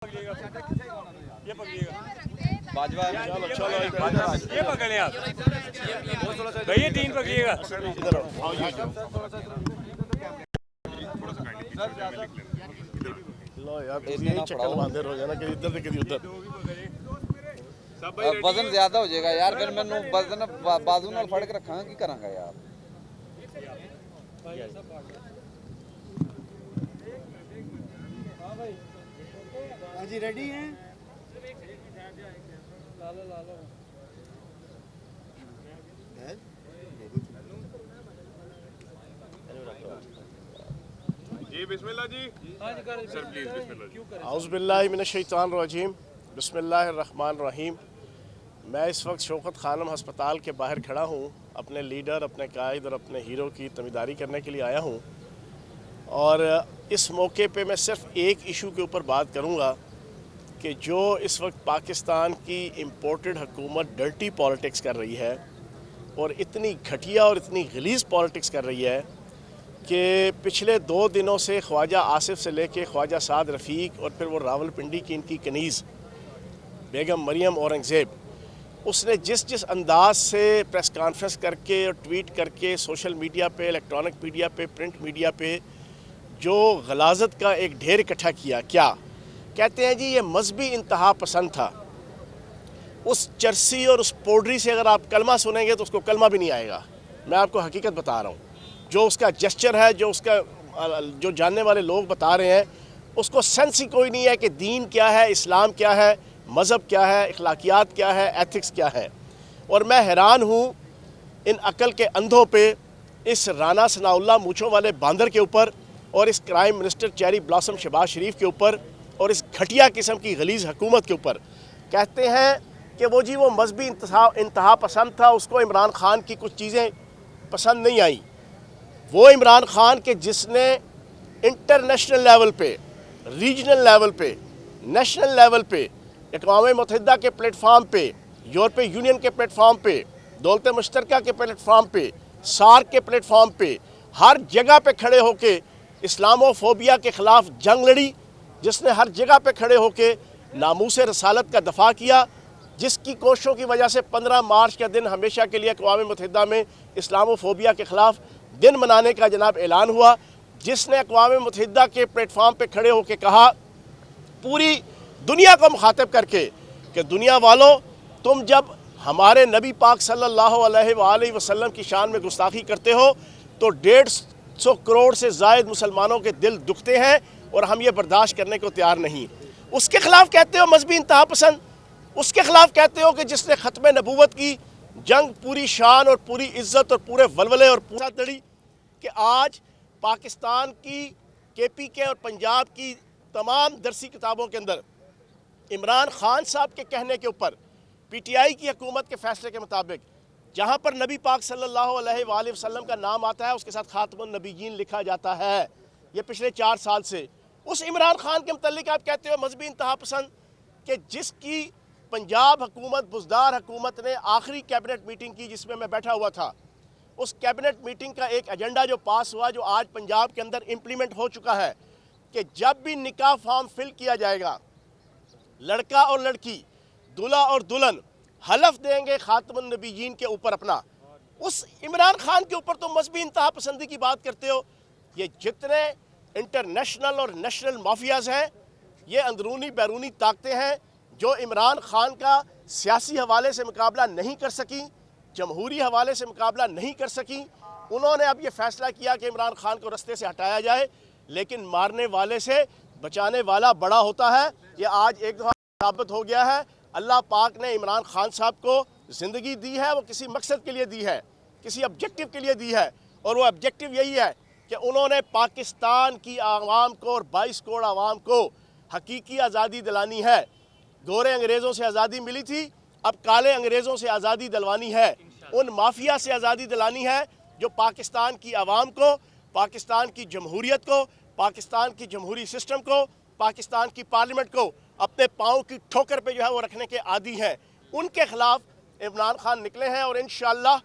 ये पकड़िएगा बाजवा ये पकड़ लें आप भैया तीन पकड़िएगा लो यार यही चक्कर बांधे रहो ना कि इधर से कभी उधर वजन ज्यादा हो जाएगा यार फिर मैंने वजन बाजू नाल फड़ के रखा की करांगा यार जी रेडी हैं जी बिस्मिल्लाह जी सर प्लीज बिस्मिल्लाह औज़ु बिल्लाहि मिनश शैतानिर रजीम बिस्मिल्लाहिर रहमानिर रहीम। मैं इस वक्त शौकत खानम हस्पताल के बाहर खड़ा हूँ। अपने लीडर, अपने कायद और अपने हीरो की तमीदारी करने के लिए आया हूँ और इस मौके पे मैं सिर्फ एक इशू के ऊपर बात करूँगा कि जो इस वक्त पाकिस्तान की इम्पोर्टेड हुकूमत डर्टी पॉलिटिक्स कर रही है और इतनी घटिया और इतनी गलीज़ पॉलिटिक्स कर रही है कि पिछले 2 दिनों से ख्वाजा आसिफ से लेके ख्वाजा साद रफ़ीक और फिर वो रावलपिंडी की इनकी कनीज़ बेगम मरियम औरंगज़ेब, उसने जिस अंदाज से प्रेस कॉन्फ्रेंस करके और ट्वीट करके सोशल मीडिया पे, इलेक्ट्रॉनिक मीडिया पे, प्रिंट मीडिया पे जो गलाजत का एक ढेर इकट्ठा किया, क्या कहते हैं जी ये मजहबी इंतहा पसंद था। उस चरसी और उस पोड्री से अगर आप कलमा सुनेंगे तो उसको कलमा भी नहीं आएगा। मैं आपको हकीकत बता रहा हूँ। जो उसका जेस्चर है, जो जानने वाले लोग बता रहे हैं, उसको सेंस ही कोई नहीं है कि दीन क्या है, इस्लाम क्या है, मज़हब क्या है, अखलाकियात क्या है, एथिक्स क्या है। और मैं हैरान हूँ इन अकल के अंधों पे, इस राना सनाउल्लाह मूँछों वाले बांदर के ऊपर और इस crime minister cherry blossom Shahbaz Sharif के ऊपर और इस घटिया किस्म की गलीज़ हुकूमत के ऊपर। कहते हैं कि वो जी वो मजहबी इंतहा पसंद था, उसको इमरान खान की कुछ चीज़ें पसंद नहीं आई। वो इमरान खान के जिसने इंटरनेशनल लेवल पे, रीजनल लेवल पे, नेशनल लेवल पे, अक़वाम मुत्तहिदा के प्लेटफार्म पे, यूरोपीय यूनियन के प्लेटफार्म पे, दौलत मुश्तरका के प्लेटफार्म पे, सार्क के प्लेटफार्म पे, हर जगह पे खड़े होके इस्लामोफोबिया के ख़िलाफ़ जंग लड़ी, जिसने हर जगह पे खड़े होके नामूस रसालत का दफ़ा किया, जिसकी कोशिशों की वजह से 15 मार्च का दिन हमेशा के लिए अक़वाम मुत्तहिदा में इस्लामोफोबिया के ख़िलाफ़ दिन मनाने का जनाब ऐलान हुआ, जिसने अक़वाम मुत्तहिदा के प्लेटफार्म पे खड़े होकर कहा पूरी दुनिया को मुखातिब करके कि दुनिया वालों, तुम जब हमारे नबी पाक सल्लल्लाहु अलैहि वसल्लम की शान में गुस्ताखी करते हो तो 150 करोड़ से ज़ायद मुसलमानों के दिल दुखते हैं और हम ये बर्दाश्त करने को तैयार नहीं। उसके ख़िलाफ़ कहते हो मजहबी इंतहा पसंद, उसके ख़िलाफ़ कहते हो कि जिसने ख़त्म नबूवत की जंग पूरी शान और पूरी इज़्ज़त और पूरे वलवले और पूरा लड़ी, कि आज पाकिस्तान की KPK और पंजाब की तमाम दरसी किताबों के अंदर इमरान खान साहब के कहने के ऊपर PTI की हुकूमत के फ़ैसले के मुताबिक जहाँ पर नबी पाक सल्लल्लाहु अलैहि वसल्लम का नाम आता है उसके साथ खातमुन नबीयीन लिखा जाता है। ये पिछले 4 साल से उस इमरान खान के मुतल्लिक आप कहते हो मजहबी इंतहा पसंद, कि जिसकी पंजाब हुकूमत, बुज़दार हुकूमत ने आखिरी कैबिनेट मीटिंग की जिसमें मैं बैठा हुआ था, उस कैबिनेट मीटिंग का एक एजेंडा जो पास हुआ, जो आज पंजाब के अंदर इम्प्लीमेंट हो चुका है, कि जब भी निकाह फॉर्म फिल किया जाएगा, लड़का और लड़की, दूल्हा और दुल्हन हलफ देंगे खातमुन नबीयीन के ऊपर अपना। उस इमरान खान के ऊपर तो मजहबी इंतहा पसंदी की बात करते हो। ये जितने इंटरनेशनल और नेशनल माफियाज़ हैं, ये अंदरूनी बैरूनी ताकतें हैं जो इमरान खान का सियासी हवाले से मुकाबला नहीं कर सकी, जमहूरी हवाले से मुकाबला नहीं कर सकी। उन्होंने अब ये फ़ैसला किया कि इमरान खान को रस्ते से हटाया जाए, लेकिन मारने वाले से बचाने वाला बड़ा होता है। ये आज एक दफ़ा साबित हो गया है। अल्लाह पाक ने इमरान खान साहब को ज़िंदगी दी है, वो किसी मकसद के लिए दी है, किसी ऑब्जेक्टिव के लिए दी है, और वो ऑब्जेक्टिव यही है कि उन्होंने पाकिस्तान की आवाम को और 22 करोड़ आवाम को हकीकी आज़ादी दिलानी है। गोरे अंग्रेज़ों से आज़ादी मिली थी, अब काले अंग्रेज़ों से आज़ादी दिलवानी है। उन माफिया से आज़ादी दिलानी है जो पाकिस्तान की आवाम को, पाकिस्तान की जमहूरियत को, पाकिस्तान की जमहूरी सिस्टम को, पाकिस्तान की पार्लियामेंट को अपने पाँव की ठोकर पे जो है वो रखने के आदी हैं। उनके ख़िलाफ़ इमरान खान निकले हैं और इंशाअल्लाह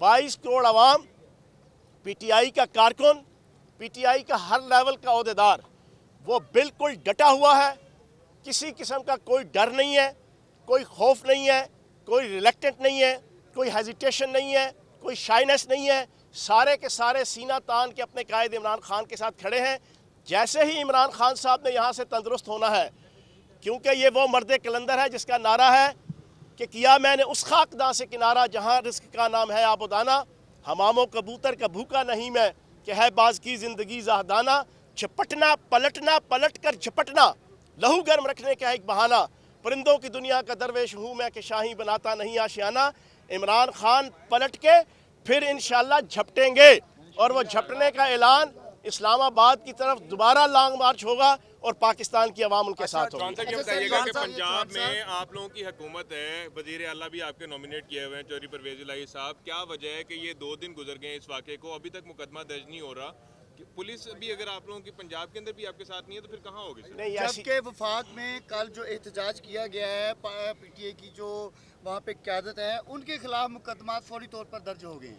22 करोड़ आवाम, PTI का कारकुन, PTI का हर लेवल का ओहदेदार وہ بالکل ڈٹا ہوا ہے, کسی قسم کا کوئی ڈر نہیں ہے, کوئی خوف نہیں ہے, کوئی ریلیکٹنٹ نہیں ہے, کوئی ہیزیٹیشن نہیں ہے, کوئی شائنس نہیں ہے. سارے کے سارے سینہ تان کے اپنے قائد عمران خان کے ساتھ کھڑے ہیں. جیسے ہی عمران خان صاحب نے یہاں سے تندرست ہونا ہے, کیونکہ یہ وہ مرد کلندر ہے جس کا نعرہ ہے کہ کیا میں نے اس خاکداں سے کنارہ جہاں رزق کا نام ہے آب و دانا, حمام و کبوتر کا بھوکا نہیں میں کہ ہے باز کی زندگی زاہدانہ. جھپٹنا پلٹنا پلٹ کر جھپٹنا لہو گرم رکھنے کا ایک بہانہ, پرندوں کی دنیا کا درویش ہوں میں کہ شاہی بناتا نہیں آشیانہ. عمران خان پلٹ کے پھر انشاءاللہ جھپٹیں گے, اور وہ جھپٹنے کا اعلان اسلام آباد کی طرف دوبارہ لانگ مارچ ہوگا اور پاکستان کی عوام ان کے ساتھ ہوگی. جان صاحب یہ بتائیے گا کہ پنجاب میں آپ لوگوں کی حکومت ہے, وزیر اعلیٰ بھی آپ کے نومینیٹ کیے ہوئے ہیں چودھری پرویز الہی صاحب, کیا وجہ ہے کہ یہ 2 دن گزر گئے ہیں اس واقعے کو, ابھی تک مقدمہ درج نہیں ہو رہا؟ پولیس بھی اگر آپ لوگوں کی پنجاب کے اندر بھی آپ کے ساتھ نہیں ہے تو پھر کہاں ہوگی؟ جبکہ وفاق میں کل جو احتجاج کیا گیا ہے پی ٹی اے کی جو وہاں پہ قیادت ہے, ان کے خلاف مقدمات فوری طور پر درج ہو گئے ہیں.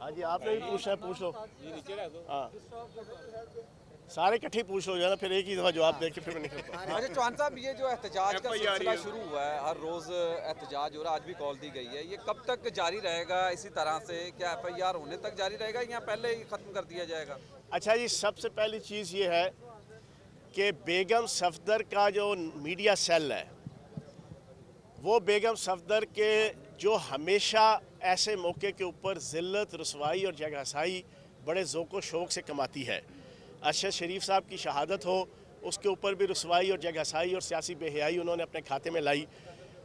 ہاں جی, آپ نے بھی پوچھنا ہے پوچھ لو. ہاں سارے کٹھے پوچھ لو جو نا, پھر ایک ہی دفعہ جواب دے کے پھر میں نکلتا ہوں. اچھا چوہان صاحب, یہ جو احتجاج کا سلسلہ شروع ہوا ہے, ہر روز احتجاج ہو رہا, آج بھی کال دی گئی ہے, یہ کب تک جاری رہے گا اسی طرح سے؟ کیا ایف آئی آر ہونے تک جاری رہے گا یا پہلے ہی ختم کر دیا جائے گا؟ اچھا جی, سب سے پہلی چیز یہ ہے کہ بیگم صفدر کا جو میڈیا سیل ہے, وہ بیگم صفدر کے جو ہمیشہ ایسے موقع کے اوپر ذلت, رسوائی اور جگہسائی بڑے ذوق و شوق سے کماتی ہے. ارشد شریف صاحب کی شہادت ہو, اس کے اوپر بھی رسوائی اور جگہسائی اور سیاسی بے حیائی انہوں نے اپنے کھاتے میں لائی.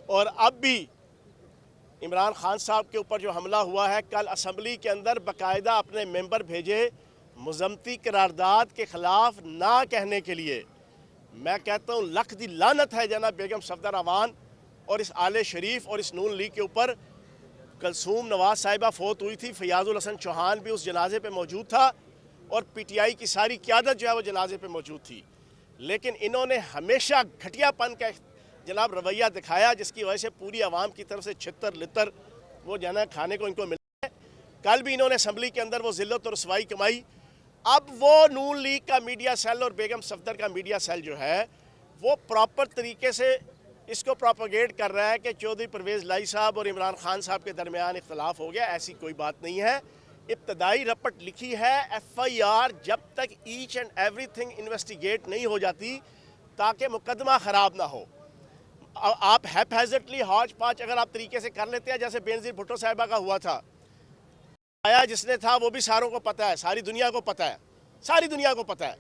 اور اب بھی عمران خان صاحب کے اوپر جو حملہ ہوا ہے, کل اسمبلی کے اندر باقاعدہ اپنے ممبر بھیجے مذمتی قرارداد کے خلاف نہ کہنے کے لیے. میں کہتا ہوں لکھ دی لعنت ہے جناب بیگم صفدر اوان اور اس آل شریف اور اس نون لیگ کے اوپر. کلثوم نواز صاحبہ فوت ہوئی تھی, فیاض الحسن چوہان بھی اس جنازے پہ موجود تھا, اور پی ٹی آئی کی ساری قیادت جو ہے وہ جنازے پہ موجود تھی. لیکن انہوں نے ہمیشہ گھٹیا پن کا جناب رویہ دکھایا, جس کی وجہ سے پوری عوام کی طرف سے چھتر لتر وہ جو ہے نا کھانے کو ان کو ملا ہے. کل بھی انہوں نے اسمبلی کے اندر وہ ذلت اور رسوائی کمائی. اب وہ نون لیگ کا میڈیا سیل اور بیگم صفدر کا میڈیا سیل جو ہے وہ پراپر طریقے سے اس کو پروپیگیٹ کر رہا ہے کہ چودھری پرویز الہی صاحب اور عمران خان صاحب کے درمیان اختلاف ہو گیا. ایسی کوئی بات نہیں ہے. ابتدائی رپٹ لکھی ہے ایف آئی آر جب تک each and everything investigate نہیں ہو جاتی تاکہ مقدمہ خراب نہ ہو. آپ ہیپ ہیزٹلی ہاچ پاچ اگر آپ طریقے سے کر لیتے ہیں, جیسے بینظیر بھٹو صاحبہ کا ہوا تھا, آیا جس نے تھا وہ بھی ساروں کو پتہ ہے, ساری دنیا کو پتہ ہے, ساری دنیا کو پتہ ہے,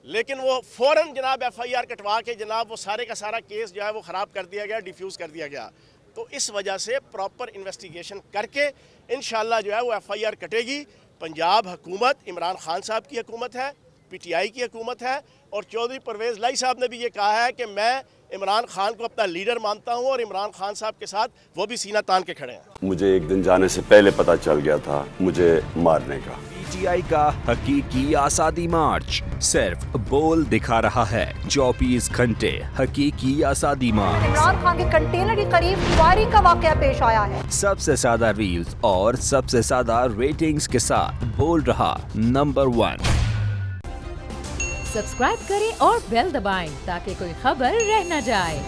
لیکن وہ فوراً جناب ایف آئی آر کٹوا کے جناب وہ سارے کا سارا کیس جو ہے وہ خراب کر دیا گیا, ڈیفیوز کر دیا گیا. تو اس وجہ سے پراپر انویسٹیگیشن کر کے انشاءاللہ جو ہے وہ ایف آئی آر کٹے گی. پنجاب حکومت عمران خان صاحب کی حکومت ہے, پی ٹی آئی کی حکومت ہے, اور چودھری پرویز الہی صاحب نے بھی یہ کہا ہے کہ میں عمران خان کو اپنا لیڈر مانتا ہوں, اور عمران خان صاحب کے ساتھ وہ بھی سینہ تان کے کھڑے ہیں. مجھے ایک دن جانے سے پہلے پتہ چل گیا تھا مجھے مارنے کا. پی ٹی آئی کا حقیقی آزادی مارچ صرف بول دکھا رہا ہے 24 گھنٹے حقیقی آزادی مارچ. عمران خان کے کنٹینر کے قریب فائرنگ کا واقعہ پیش آیا ہے. سب سے زیادہ ریلز اور سب سے زیادہ ریٹنگز کے ساتھ بول رہا نمبر 1. سبسکرائب کریں اور بیل دبائیں تاکہ کوئی خبر رہ نہ جائے.